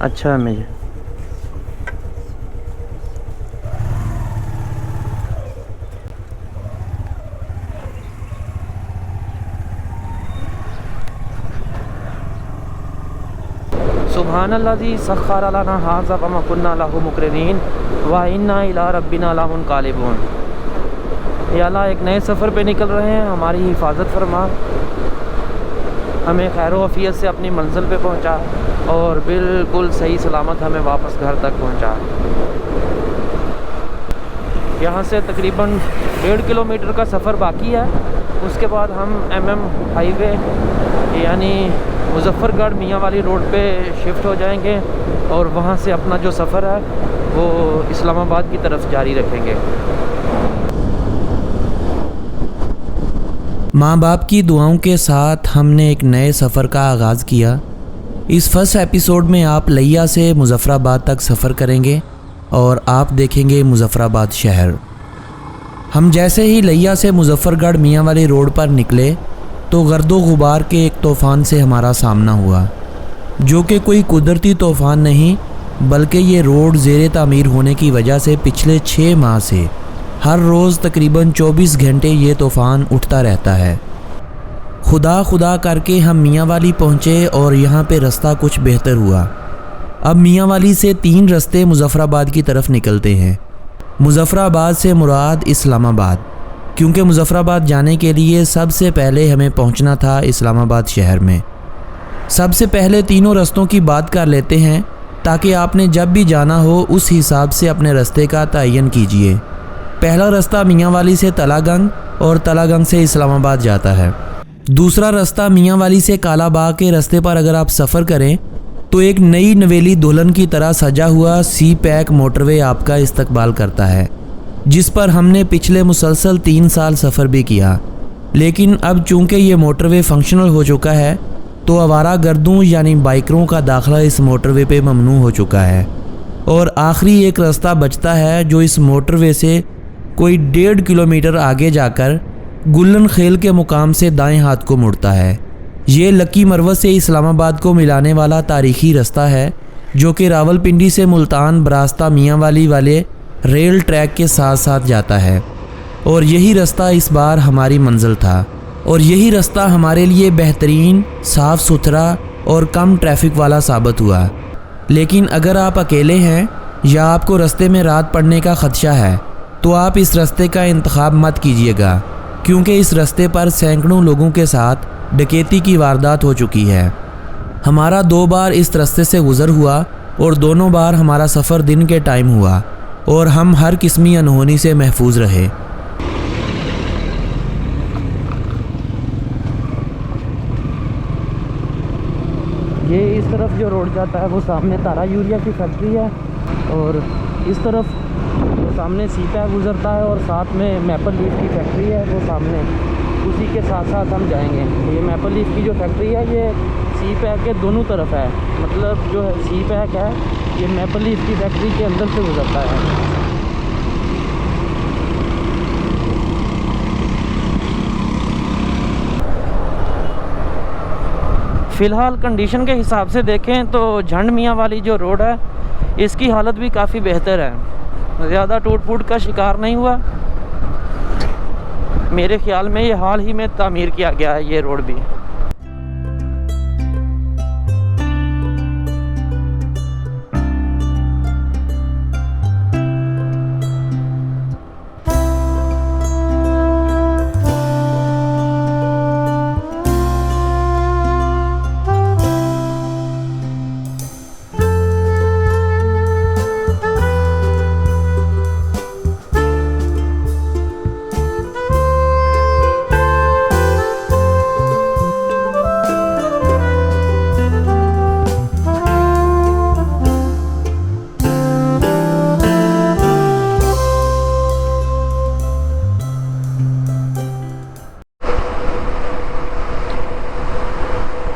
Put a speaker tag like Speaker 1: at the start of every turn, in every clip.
Speaker 1: अच्छा मुझे सुबहानल्लाज़ी सख्खर लना हाज़ा वमा कुन्ना लहू मुक़रिनीन व इन्ना इला रब्बिना लमुनक़ालिबून। या अल्लाह, एक नए सफ़र पे निकल रहे हैं, हमारी हिफाजत फरमा, हमें खैर वफ़ियत से अपनी मंजिल पे पहुंचा और बिल्कुल सही सलामत हमें वापस घर तक पहुंचा। यहाँ से तकरीबन 1.5 किलोमीटर का सफ़र बाकी है। उसके बाद हम MM हाईवे यानी मुज़फ़्फ़रगढ़ मियाँ वाली रोड पे शिफ्ट हो जाएंगे और वहाँ से अपना जो सफ़र है वो इस्लामाबाद की तरफ जारी रखेंगे।
Speaker 2: माँ बाप की दुआओं के साथ हमने एक नए सफ़र का आगाज़ किया। इस फर्स्ट एपिसोड में आप लिया से मुज़फ़्फ़राबाद तक सफ़र करेंगे और आप देखेंगे मुज़फ़्फ़राबाद शहर। हम जैसे ही लिया से मुज़फ़्फ़रगढ़ मियाँ वाली रोड पर निकले तो गर्दो गुबार के एक तूफ़ान से हमारा सामना हुआ, जो कि कोई कुदरती तूफ़ान नहीं बल्कि ये रोड ज़ेरे तामीर होने की वजह से पिछले 6 माह से हर रोज़ तकरीबन 24 घंटे ये तूफ़ान उठता रहता है। खुदा खुदा करके हम मियाँ वाली पहुँचे और यहाँ पे रास्ता कुछ बेहतर हुआ। अब मियाँ वाली से 3 रास्ते मुज़फ़्फ़राबाद की तरफ निकलते हैं। मुज़फ़्फ़राबाद से मुराद इस्लामाबाद, क्योंकि मुज़फ़्फ़राबाद जाने के लिए सबसे पहले हमें पहुँचना था इस्लामाबाद शहर में। सबसे पहले तीनों रास्तों की बात कर लेते हैं ताकि आपने जब भी जाना हो उस हिसाब से अपने रास्ते का तयन कीजिए। पहला रास्ता मियाँ वाली से तलागंग और तलागंग से इस्लामाबाद जाता है। दूसरा रास्ता मियाँ वाली से कालाबाग के रास्ते पर अगर आप सफ़र करें तो एक नई नवेली दुल्हन की तरह सजा हुआ C-पैक मोटरवे आपका इस्तकबाल करता है, जिस पर हमने पिछले मुसलसल 3 साल सफ़र भी किया। लेकिन अब चूँकि ये मोटरवे फंक्शनल हो चुका है तो आवारा गर्दों यानी बाइकरों का दाखिला इस मोटरवे पे ममनू हो चुका है और आखिरी एक रास्ता बचता है जो इस मोटरवे से कोई 1.5 किलोमीटर आगे जाकर गुल्लन खेल के मुकाम से दाएं हाथ को मुड़ता है। ये लकी मरवत से इस्लामाबाद को मिलाने वाला तारीखी रास्ता है जो कि रावलपिंडी से मुल्तान बरास्ता मियाँ वाली वाले रेल ट्रैक के साथ साथ जाता है और यही रास्ता इस बार हमारी मंजिल था और यही रास्ता हमारे लिए बेहतरीन, साफ़ सुथरा और कम ट्रैफिक वाला साबित हुआ। लेकिन अगर आप अकेले हैं या आपको रास्ते में रात पड़ने का ख़दशा है तो आप इस रास्ते का इंतखाब मत कीजिएगा, क्योंकि इस रास्ते पर सैकड़ों लोगों के साथ डकैती की वारदात हो चुकी है। हमारा 2 बार इस रास्ते से गुज़र हुआ और दोनों बार हमारा सफ़र दिन के टाइम हुआ और हम हर किस्मी अनहोनी से महफूज रहे।
Speaker 1: ये इस तरफ जो रोड जाता है वो सामने तारा यूरिया की फैक्ट्री है और इस तरफ वो सामने C-पैक गुजरता है और साथ में मैपल लीफ की फैक्ट्री है वो सामने, उसी के साथ साथ हम जाएंगे। ये मैपल लीफ की जो फैक्ट्री है ये C-पैक के दोनों तरफ है, मतलब जो है C-पैक है ये मैपल लीफ की फैक्ट्री के अंदर से गुजरता है। फ़िलहाल कंडीशन के हिसाब से देखें तो झंड मियाँ वाली जो रोड है इसकी हालत भी काफ़ी बेहतर है, ज़्यादा टूट फूट का शिकार नहीं हुआ। मेरे ख्याल में ये हाल ही में तामीर किया गया है ये रोड भी।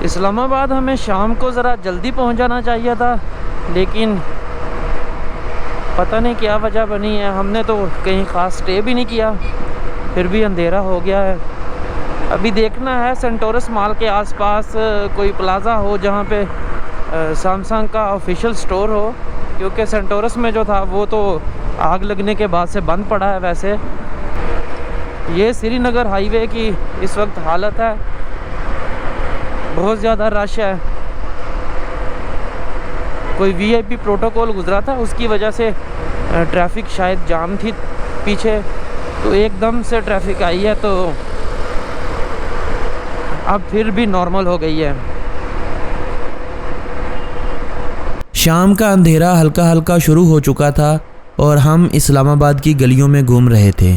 Speaker 1: इस्लामाबाद हमें शाम को ज़रा जल्दी पहुंच जाना चाहिए था, लेकिन पता नहीं क्या वजह बनी है। हमने तो कहीं ख़ास स्टे भी नहीं किया, फिर भी अंधेरा हो गया है। अभी देखना है सेंटोरस मॉल के आसपास कोई प्लाज़ा हो जहाँ पे सैमसंग का ऑफिशियल स्टोर हो, क्योंकि सेंटोरस में जो था वो तो आग लगने के बाद से बंद पड़ा है। वैसे ये श्रीनगर हाईवे की इस वक्त हालत है, बहुत ज़्यादा रश है। कोई वीआईपी प्रोटोकॉल गुजरा था, उसकी वजह से ट्रैफिक शायद जाम थी पीछे, तो एकदम से ट्रैफिक आई है, तो अब फिर भी नॉर्मल हो गई है।
Speaker 2: शाम का अंधेरा हल्का हल्का शुरू हो चुका था और हम इस्लामाबाद की गलियों में घूम रहे थे।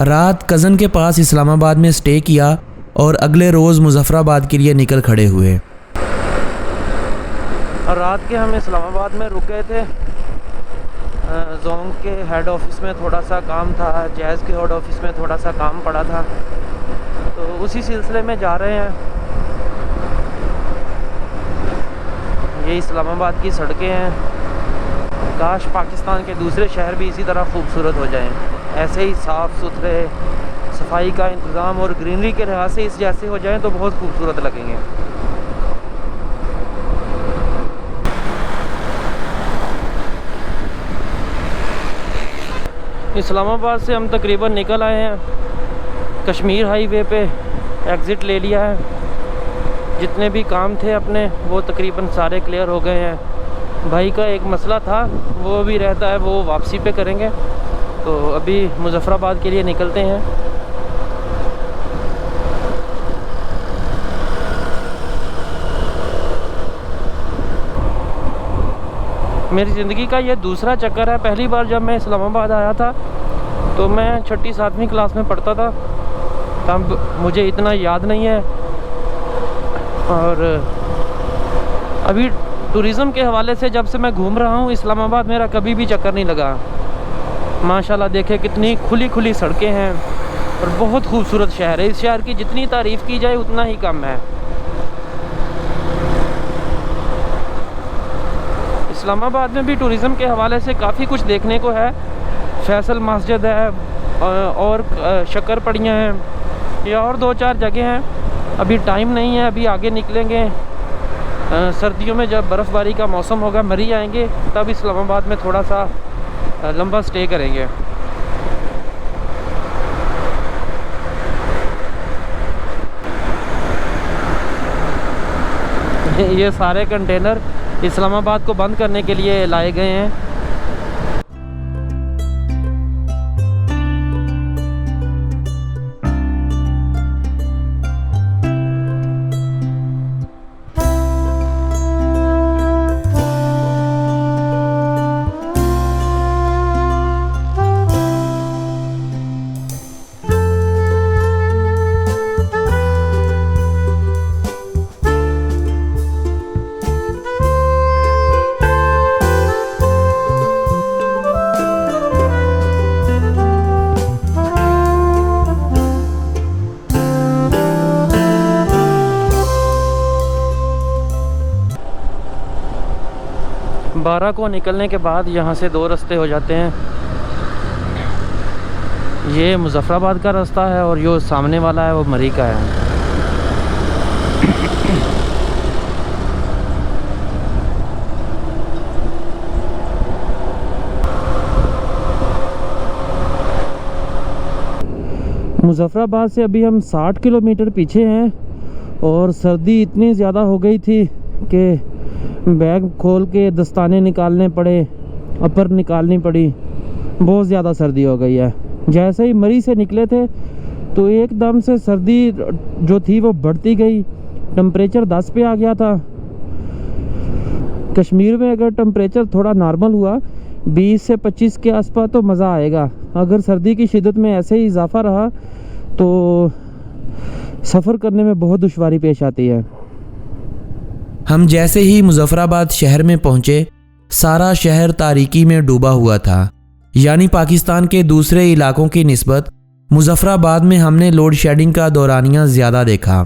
Speaker 2: रात कज़न के पास इस्लामाबाद में स्टे किया और अगले रोज़ मुजफ्फराबाद के लिए निकल खड़े हुए।
Speaker 1: और रात के हम इस्लामाबाद में रुक गए थे। जोंग के हेड ऑफिस में थोड़ा सा काम था, जैज़ के हेड ऑफिस में थोड़ा सा काम पड़ा था, तो उसी सिलसिले में जा रहे हैं। ये इस्लामाबाद की सड़कें हैं। काश पाकिस्तान के दूसरे शहर भी इसी तरह खूबसूरत हो जाएं, ऐसे ही साफ़ सुथरे, सफाई का इंतज़ाम और ग्रीनरी के लिहाज से इस जैसे हो जाएं तो बहुत खूबसूरत लगेंगे। इस्लामाबाद से हम तकरीबन निकल आए हैं। कश्मीर हाईवे पे एग्ज़िट ले लिया है। जितने भी काम थे अपने वो तकरीबन सारे क्लियर हो गए हैं। भाई का एक मसला था वो भी रहता है, वो वापसी पे करेंगे। तो अभी मुजफ्फराबाद के लिए निकलते हैं। मेरी ज़िंदगी का ये दूसरा चक्कर है। पहली बार जब मैं इस्लामाबाद आया था तो मैं 6ठी 7वीं क्लास में पढ़ता था, तब मुझे इतना याद नहीं है। और अभी टूरिज़म के हवाले से जब से मैं घूम रहा हूँ, इस्लामाबाद मेरा कभी भी चक्कर नहीं लगा। माशाल्लाह देखे कितनी खुली खुली सड़कें हैं और बहुत खूबसूरत शहर है। इस शहर की जितनी तारीफ़ की जाए उतना ही कम है। इस्लामाबाद में भी टूरिज़म के हवाले से काफ़ी कुछ देखने को है। फैसल मस्जिद है और शक्कर पड़ियाँ हैं, या और 2-4 जगह हैं। अभी टाइम नहीं है, अभी आगे निकलेंगे। सर्दियों में जब बर्फ़बारी का मौसम होगा, मरी आएंगे, तब इस्लामाबाद में थोड़ा सा लंबा स्टे करेंगे। ये सारे कंटेनर इस्लामाबाद को बंद करने के लिए लाए गए हैं। बारह को निकलने के बाद यहाँ से 2 रास्ते हो जाते हैं। ये मुजफ्फराबाद का रास्ता है और जो सामने वाला है वो मरी का है। मुजफ्फराबाद से अभी हम 60 किलोमीटर पीछे हैं और सर्दी इतनी ज़्यादा हो गई थी कि बैग खोल के दस्ताने निकालने पड़े, अपर निकालनी पड़ी। बहुत ज़्यादा सर्दी हो गई है। जैसे ही मरी से निकले थे तो एकदम से सर्दी जो थी वो बढ़ती गई। टेम्परेचर 10 पे आ गया था। कश्मीर में अगर टेम्परेचर थोड़ा नॉर्मल हुआ 20 से 25 के आसपास तो मज़ा आएगा। अगर सर्दी की शिद्दत में ऐसे ही इजाफा रहा तो सफ़र करने में बहुत दुश्वारी पेश आती है।
Speaker 2: हम जैसे ही मुजफ्फराबाद शहर में पहुंचे, सारा शहर तारीकी में डूबा हुआ था। यानी पाकिस्तान के दूसरे इलाकों की निस्बत मुजफ्फराबाद में हमने लोड शेडिंग का दौरानिया ज़्यादा देखा।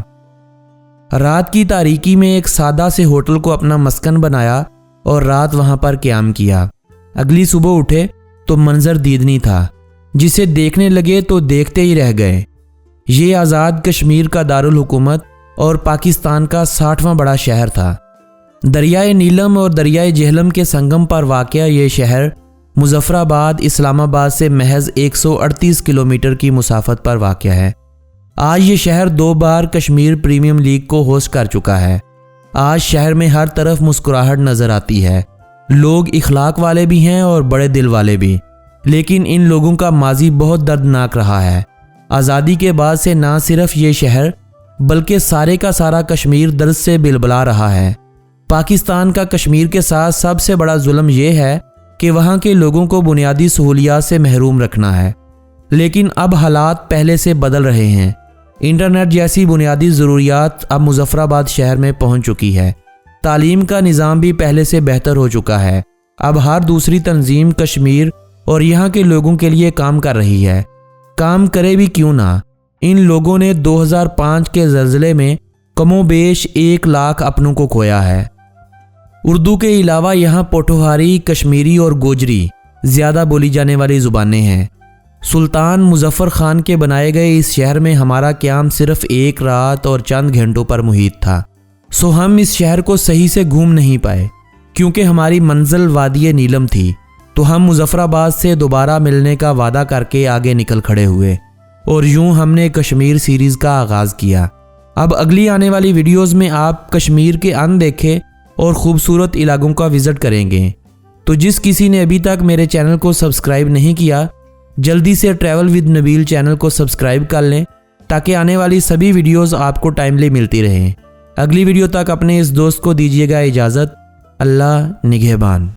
Speaker 2: रात की तारीकी में एक सादा से होटल को अपना मस्कन बनाया और रात वहां पर क़याम किया। अगली सुबह उठे तो मंजर दीदनी था, जिसे देखने लगे तो देखते ही रह गए। ये आज़ाद कश्मीर का दारुल हुकूमत और पाकिस्तान का 60वां बड़ा शहर था। दरियाए नीलम और दरियाए जेहलम के संगम पर वाक़या ये शहर मुजफ्फराबाद इस्लामाबाद से महज 138 किलोमीटर की मुसाफत पर वाक़या है। आज ये शहर 2 बार कश्मीर प्रीमियम लीग को होस्ट कर चुका है। आज शहर में हर तरफ मुस्कुराहट नज़र आती है। लोग इखलाक वाले भी हैं और बड़े दिल वाले भी, लेकिन इन लोगों का माजी बहुत दर्दनाक रहा है। आज़ादी के बाद से ना सिर्फ ये शहर बल्कि सारे का सारा कश्मीर दर्द से बिलबला रहा है। पाकिस्तान का कश्मीर के साथ सबसे बड़ा जुल्म यह है कि वहाँ के लोगों को बुनियादी सहूलियात से महरूम रखना है। लेकिन अब हालात पहले से बदल रहे हैं। इंटरनेट जैसी बुनियादी ज़रूरियात अब मुजफ्फराबाद शहर में पहुँच चुकी है। तालीम का निज़ाम भी पहले से बेहतर हो चुका है। अब हर दूसरी तंजीम कश्मीर और यहाँ के लोगों के लिए काम कर रही है। काम करे भी क्यों ना। इन लोगों ने 2005 के ज़लज़ले में कमोबेश 1 लाख अपनों को खोया है। उर्दू के अलावा यहाँ पोठोहारी, कश्मीरी और गोजरी ज़्यादा बोली जाने वाली ज़ुबानें हैं। सुल्तान मुजफ्फर खान के बनाए गए इस शहर में हमारा क़याम सिर्फ 1 रात और चंद घंटों पर मुहित था। सो हम इस शहर को सही से घूम नहीं पाए क्योंकि हमारी मंजिल वादिये नीलम थी। तो हम मुजफ्फराबाद से दोबारा मिलने का वादा करके आगे निकल खड़े हुए और यूं हमने कश्मीर सीरीज़ का आगाज़ किया। अब अगली आने वाली वीडियोस में आप कश्मीर के अनदेखे और ख़ूबसूरत इलाकों का विज़िट करेंगे। तो जिस किसी ने अभी तक मेरे चैनल को सब्सक्राइब नहीं किया, जल्दी से ट्रैवल विद नबील चैनल को सब्सक्राइब कर लें ताकि आने वाली सभी वीडियोस आपको टाइमली मिलती रहें। अगली वीडियो तक अपने इस दोस्त को दीजिएगा इजाज़त। अल्लाह निगहबान।